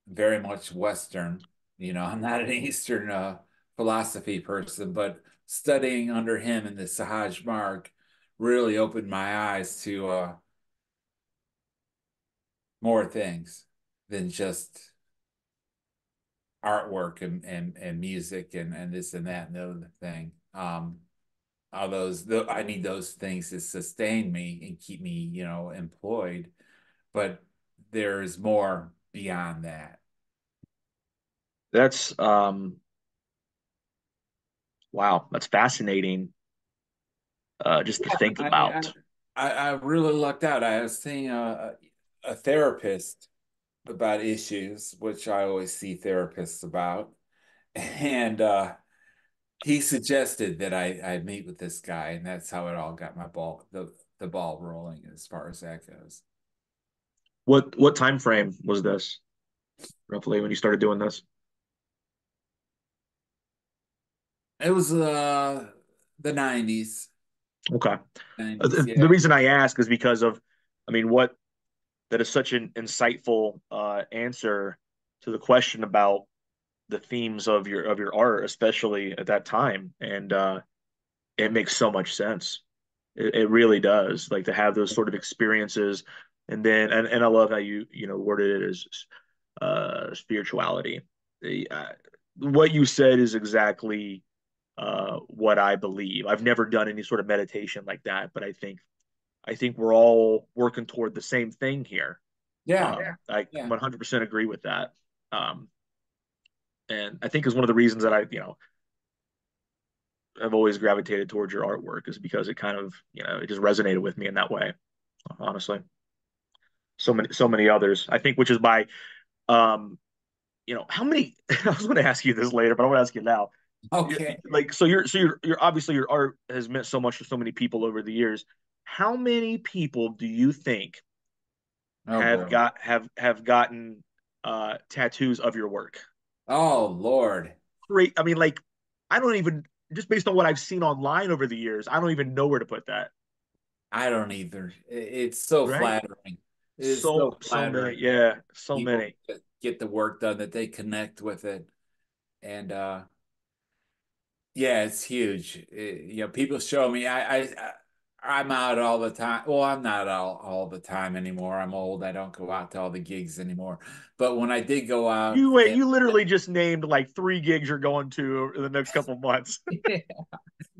Speaker 2: very much Western. I'm not an Eastern philosophy person, but studying under him in the Sahaj Marg really opened my eyes to more things than just artwork and music and this and that and the other thing. All I need those things to sustain me and keep me, employed, but there's more beyond that.
Speaker 1: That's wow, that's fascinating just to
Speaker 2: Yeah,
Speaker 1: think
Speaker 2: I mean,
Speaker 1: about.
Speaker 2: I really lucked out. I was seeing a therapist about issues, which I always see therapists about, and he suggested that I meet with this guy, and that's how it all got the ball rolling as far as that goes.
Speaker 1: What time frame was this roughly when you started doing this?
Speaker 2: It was the 90s.
Speaker 1: Okay.
Speaker 2: 90s,
Speaker 1: The
Speaker 2: yeah.
Speaker 1: reason I ask is because of, I mean, what that is such an insightful answer to the question about the themes of your art, especially at that time, and it makes so much sense. It really does. Like to have those sort of experiences, and then and I love how you worded it as spirituality. What you said is exactly what I believe. I've never done any sort of meditation like that, but I think we're all working toward the same thing here.
Speaker 2: Yeah,
Speaker 1: I
Speaker 2: yeah,
Speaker 1: 100% agree with that. Um, and I think is one of the reasons that I've always gravitated towards your artwork is because it kind of, it just resonated with me in that way, honestly. So many others, I think, which is by, um, how many, I was going to ask you this later, but I want to ask you now.
Speaker 2: okay.
Speaker 1: Like, you're obviously your art has meant so much to so many people over the years. How many people do you think
Speaker 2: Oh boy.
Speaker 1: have gotten tattoos of your work?
Speaker 2: Oh Lord.
Speaker 1: Great. I mean, like, I don't even just based on what I've seen online over the years, I don't even know where to put that.
Speaker 2: I don't either. It's so
Speaker 1: Right?
Speaker 2: flattering. It is so
Speaker 1: So many.
Speaker 2: flattering that
Speaker 1: Yeah, so
Speaker 2: people
Speaker 1: many.
Speaker 2: get the work done, that they connect with it. And yeah, it's huge. People show me I'm out all the time. Well, I'm not all the time anymore. I'm old. I don't go out to all the gigs anymore. But when I did go out,
Speaker 1: You wait, you literally just named like 3 gigs you're going to over the next couple of months.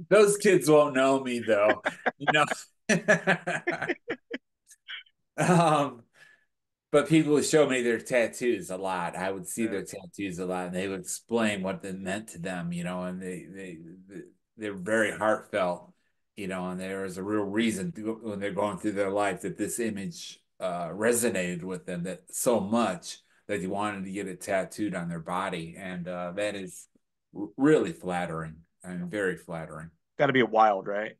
Speaker 2: those kids won't know me though. You know. Um, But people would show me their tattoos a lot. I would see
Speaker 1: Yeah.
Speaker 2: their tattoos a lot, and they would explain what they meant to them, and they're very heartfelt, and there is a real reason when they're going through their life that this image resonated with them that so much that they wanted to get it tattooed on their body, and that is really flattering and very flattering.
Speaker 1: got to be a wild, right?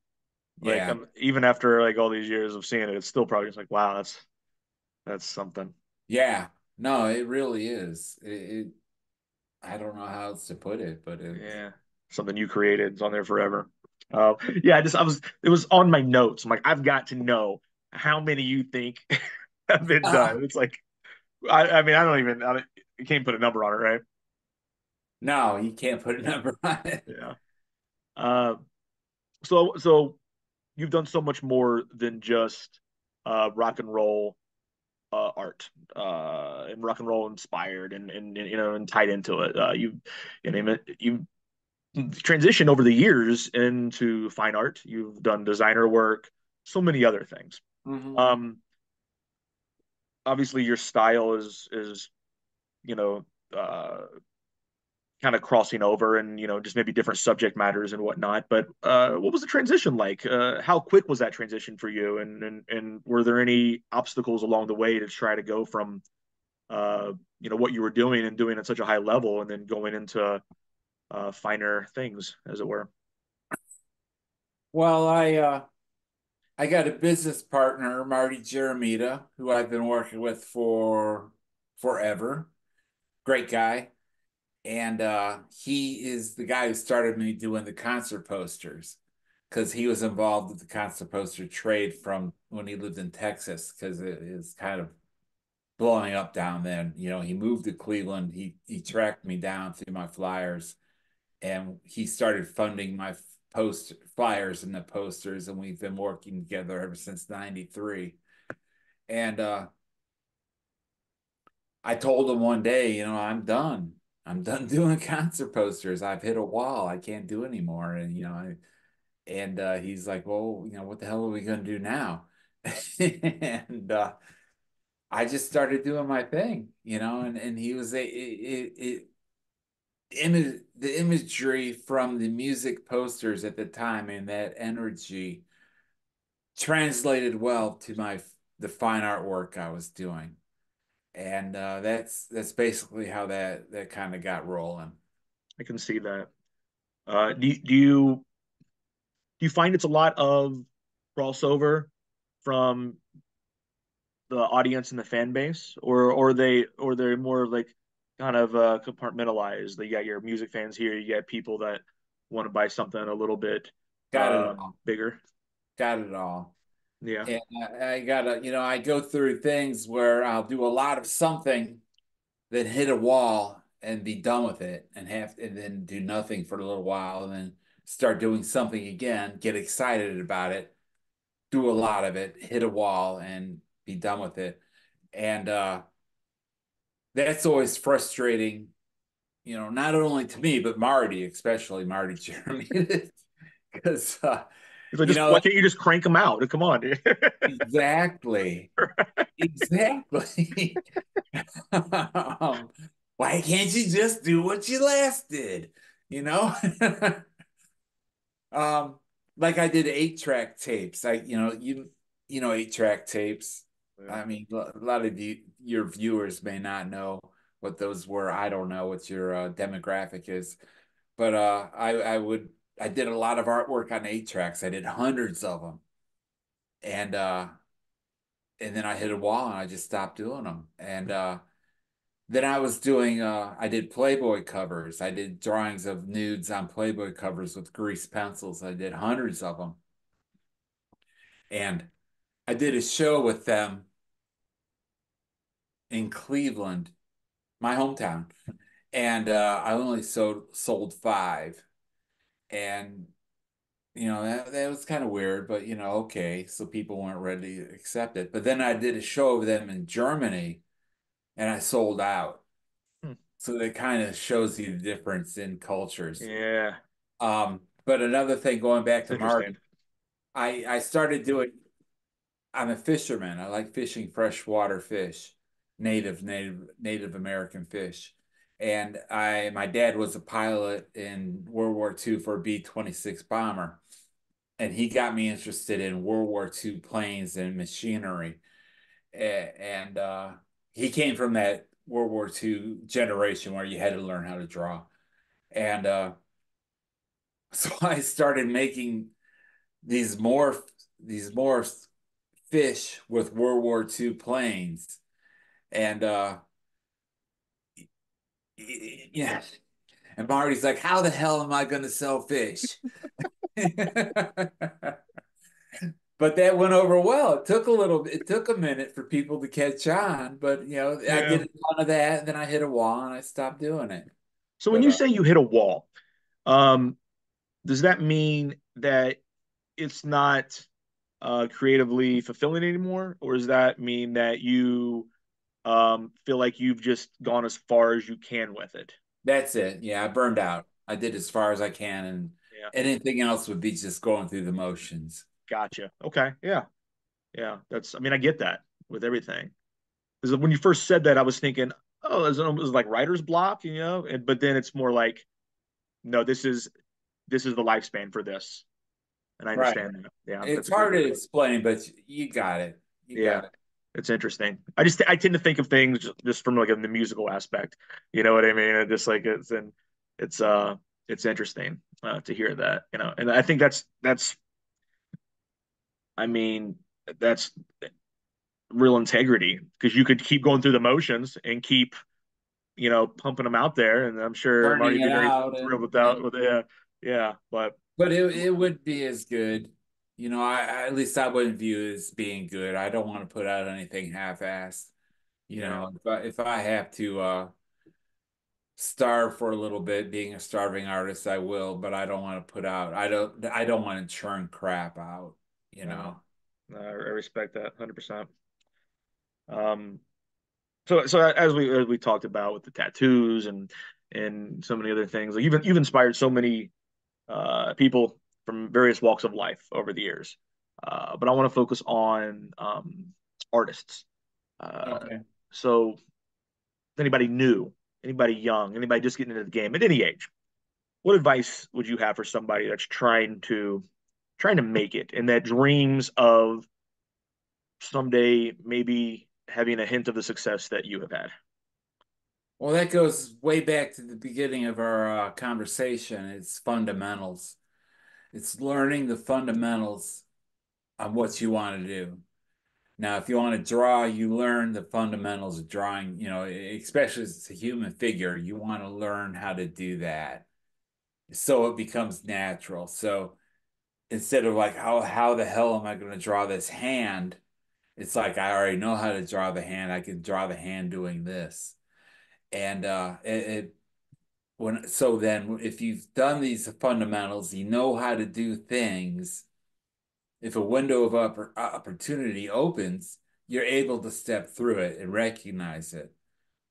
Speaker 1: Like
Speaker 2: Yeah.
Speaker 1: even after like all these years of seeing it, it's still probably just like, wow, that's something.
Speaker 2: Yeah. No, it really is. I don't know how else to put it, but it's
Speaker 1: Yeah, something you created. It's on there forever. Yeah, I was it was on my notes. I'm like, I've got to know how many you think have been done. It's like, I mean, I don't even, you can't put a number on it, right?
Speaker 2: no, you can't put a number on it.
Speaker 1: Yeah. Uh, so you've done so much more than just rock and roll art and rock and roll inspired and you know and tied into it. You name it. You transitioned over the years into fine art. You've done designer work, so many other things.
Speaker 2: Mhm.
Speaker 1: Um, Obviously, your style is you know uh, kind of crossing over and you know just maybe different subject matters and whatnot. But what was the transition like? How quick was that transition for you? And were there any obstacles along the way to try to go from you know what you were doing and doing at such a high level and then going into finer things, as it were?
Speaker 2: Well, I got a business partner, Marty Jeremita, who I've been working with for forever. Great guy. And he is the guy who started me doing the concert posters because he was involved with the concert poster trade from when he lived in Texas because it is kind of blowing up down then. You know, he moved to Cleveland. He tracked me down through my flyers and he started funding my post flyers and the posters, and we've been working together ever since '93. And I told him one day, you know, I'm done. I'm done doing concert posters. I've hit a wall. I can't do anymore. And he's like, well, you know, what the hell are we going to do now? And I just started doing my thing, you know, and he was the imagery from the music posters at the time and that energy translated well to the fine artwork I was doing. And that's basically how that kind of got rolling.
Speaker 1: I can see that. Do you find it's a lot of crossover from the audience and the fan base, or they're more like kind of compartmentalized? You got your music fans here, you got people that want to buy something a little bit
Speaker 2: Got it all.
Speaker 1: bigger.
Speaker 2: Got it all.
Speaker 1: Yeah,
Speaker 2: And I gotta, you know, I go through things where I'll do a lot of something, then hit a wall and be done with it, and then do nothing for a little while, and then start doing something again, get excited about it, do a lot of it, hit a wall, and be done with it. And that's always frustrating, you know, not only to me, but Marty, especially Marty Jeremy, because
Speaker 1: it's like
Speaker 2: you
Speaker 1: just
Speaker 2: know,
Speaker 1: why can't you just crank them out? Come on, dude.
Speaker 2: exactly, exactly. Why can't you just do what you last did? You know? Um, like I did 8-track tapes. You know 8-track tapes.
Speaker 1: Yeah.
Speaker 2: I mean, a lot of your viewers may not know what those were. I don't know what your demographic is, but I did a lot of artwork on 8-tracks. I did hundreds of them, and and then I hit a wall and I just stopped doing them. And then I did Playboy covers. I did drawings of nudes on Playboy covers with grease pencils. I did hundreds of them. And I did a show with them in Cleveland, my hometown. And I only sold five. And, you know, that was kind of weird, but, you know, okay. So people weren't ready to accept it. But then I did a show of them in Germany and I sold out.
Speaker 1: Hmm.
Speaker 2: So that kind of shows you the difference in cultures.
Speaker 1: Yeah,
Speaker 2: But another thing, going back
Speaker 1: it's
Speaker 2: to
Speaker 1: interesting.
Speaker 2: Marty, I started doing. I'm a fisherman. I like fishing freshwater fish, Native American fish. And my dad was a pilot in World War II for a B-26 bomber, and he got me interested in World War II planes and machinery. And he came from that World War II generation where you had to learn how to draw. And So I started making these morph these morphs fish with World War II planes. And yeah. And Marty's like, how the hell am I gonna sell fish? But that went over well. It took a minute for people to catch on, but I
Speaker 1: Yeah.
Speaker 2: did a ton of that, and then I hit a wall and I stopped doing it.
Speaker 1: So when
Speaker 2: But
Speaker 1: you say you hit a wall, um, does that mean that it's not creatively fulfilling anymore, or does that mean that you feel like you've just gone as far as you can with it?
Speaker 2: that's it. Yeah, I burned out. I did as far as I can, and
Speaker 1: Yeah,
Speaker 2: anything else would be just going through the motions.
Speaker 1: gotcha. Okay, yeah, yeah. That's. I mean, I get that with everything. Because when you first said that, I was thinking, oh, it was like writer's block, and but then it's more like, no, this is the lifespan for this, and I
Speaker 2: Right.
Speaker 1: understand that. Yeah,
Speaker 2: It's
Speaker 1: that's a great
Speaker 2: hard
Speaker 1: way to
Speaker 2: to
Speaker 1: put it.
Speaker 2: explain, but you got it. You
Speaker 1: Yeah,
Speaker 2: got it.
Speaker 1: it's interesting. I tend to think of things just from like the musical aspect. You know what I mean? Just like it's it's interesting to hear that. And I think that's I mean that's real integrity because you could keep going through the motions and keep pumping them out there, and I'm sure Marty
Speaker 2: Turning
Speaker 1: would be
Speaker 2: it
Speaker 1: very
Speaker 2: out
Speaker 1: thrilled with
Speaker 2: and
Speaker 1: that. With yeah, yeah, but
Speaker 2: but it would be as good. At least I wouldn't view it as being good. I don't want to put out anything half-assed.
Speaker 1: yeah,
Speaker 2: If I have to starve for a little bit, being a starving artist, I will, but I don't want to put out I don't want to churn crap out, you
Speaker 1: no,
Speaker 2: know.
Speaker 1: no, I respect that 100%. Um, so as we talked about with the tattoos and so many other things, like you've inspired so many people from various walks of life over the years. But I want to focus on artists. Uh,
Speaker 2: Okay.
Speaker 1: so anybody new, anybody young, anybody just getting into the game at any age, what advice would you have for somebody that's trying to make it and that dreams of someday maybe having a hint of the success that you have had?
Speaker 2: Well, that goes way back to the beginning of our conversation. It's fundamentals. It's learning the fundamentals on what you want to do. Now, if you want to draw, you learn the fundamentals of drawing, especially as a human figure, you want to learn how to do that so it becomes natural. So instead of like, how the hell am I going to draw this hand? It's like I already know how to draw the hand. I can draw the hand doing this. And it when so then if you've done these fundamentals, you know how to do things. If a window of opportunity opens, you're able to step through it and recognize it.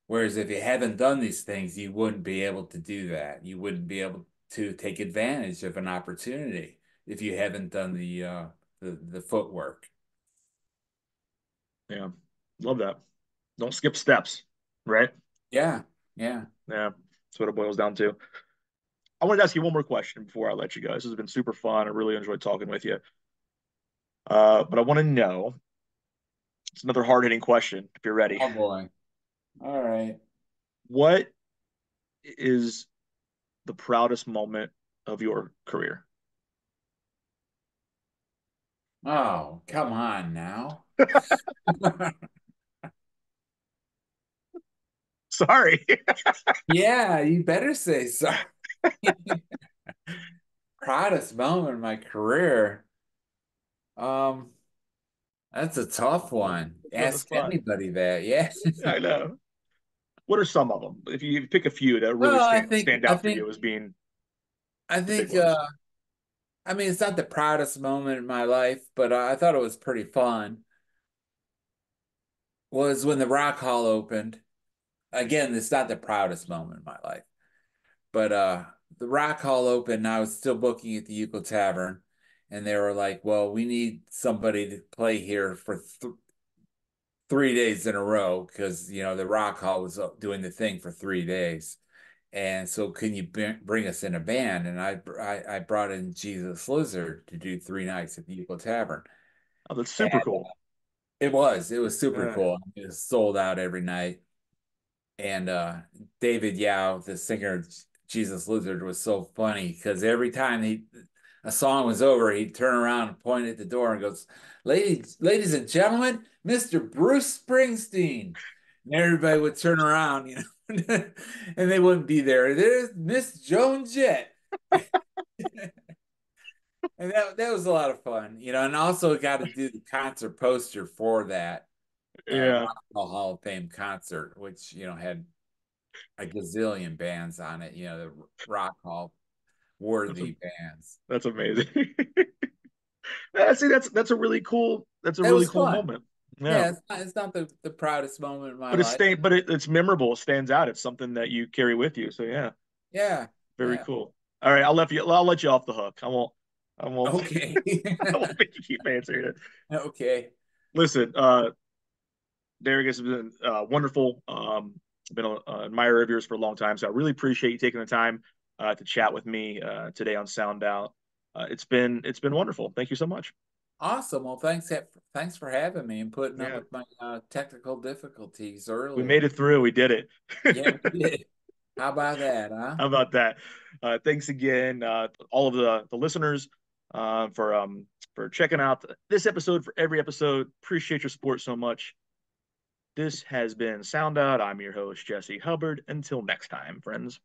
Speaker 2: Whereas if you haven't done these things, you wouldn't be able to do that. You wouldn't be able to take advantage of an opportunity if you haven't done the footwork.
Speaker 1: Yeah, love that. Don't skip steps, right?
Speaker 2: Yeah, yeah.
Speaker 1: Yeah, that's what it boils down to. I wanted to ask you one more question before I let you go. This has been super fun. I really enjoyed talking with you. But I want to know, it's another hard-hitting question, if you're ready.
Speaker 2: Oh boy. All right.
Speaker 1: What is the proudest moment of your career?
Speaker 2: Oh, come on now.
Speaker 1: Sorry.
Speaker 2: Yeah, you better say so. Proudest moment in my career. Um, that's a tough one.
Speaker 1: Put you on the
Speaker 2: Ask
Speaker 1: spot.
Speaker 2: anybody that. Yeah.
Speaker 1: I know. What are some of them? If you pick a few that really
Speaker 2: Well,
Speaker 1: stand out for you as being
Speaker 2: I
Speaker 1: the big
Speaker 2: think
Speaker 1: ones.
Speaker 2: I mean it's not the proudest moment in my life, but I thought it was pretty fun. Was when the Rock Hall opened. Again, it's not the proudest moment in my life, but the Rock Hall opened, and I was still booking at the Euclid Tavern, and they were like, "Well, we need somebody to play here for th 3 days in a row because the Rock Hall was doing the thing for 3 days." And so, can you bring us in a band? And I brought in Jesus Lizard to do 3 nights at the Euclid Tavern.
Speaker 1: Oh, that's
Speaker 2: And
Speaker 1: super cool.
Speaker 2: it was super
Speaker 1: Uh,
Speaker 2: cool. It was sold out every night. And David Yao, the singer, Jesus Lizard was so funny because every time a song was over, he'd turn around and point at the door and goes, ladies and gentlemen, Mr. Bruce Springsteen. And everybody would turn around, and they wouldn't be there. There's Miss Joan Jett. And that was a lot of fun, and also got to do the concert poster for that
Speaker 1: Yeah,
Speaker 2: Rock and Roll Hall of Fame concert, which, had a gazillion bands on it, the Rock Hall
Speaker 1: that's
Speaker 2: worthy bands.
Speaker 1: that's amazing. Yeah, see, that's a
Speaker 2: That
Speaker 1: really
Speaker 2: was
Speaker 1: cool
Speaker 2: fun.
Speaker 1: moment. Yeah,
Speaker 2: Yeah, it's not the proudest moment in my
Speaker 1: but
Speaker 2: life.
Speaker 1: it's memorable. It stands out. It's something that you carry with you. So yeah,
Speaker 2: Yeah,
Speaker 1: very
Speaker 2: yeah.
Speaker 1: cool. All right, I'll let you off the hook. I won't
Speaker 2: Okay.
Speaker 1: I won't make you keep answering it.
Speaker 2: Okay.
Speaker 1: Listen, Derek, has been wonderful. I've been an admirer of yours for a long time, so I really appreciate you taking the time to chat with me today on Sound Out. It's been wonderful. Thank you so much.
Speaker 2: Awesome. Well, thanks for having me and putting up
Speaker 1: Yeah,
Speaker 2: with my technical difficulties
Speaker 1: we made
Speaker 2: earlier.
Speaker 1: it through. We did it.
Speaker 2: Yeah, we did. How about that, huh?
Speaker 1: How about that? Thanks again, all of the listeners, for checking out this episode. For every episode, appreciate your support so much. This has been Sound Out. I'm your host, Jesse Hubbard. Until next time, friends.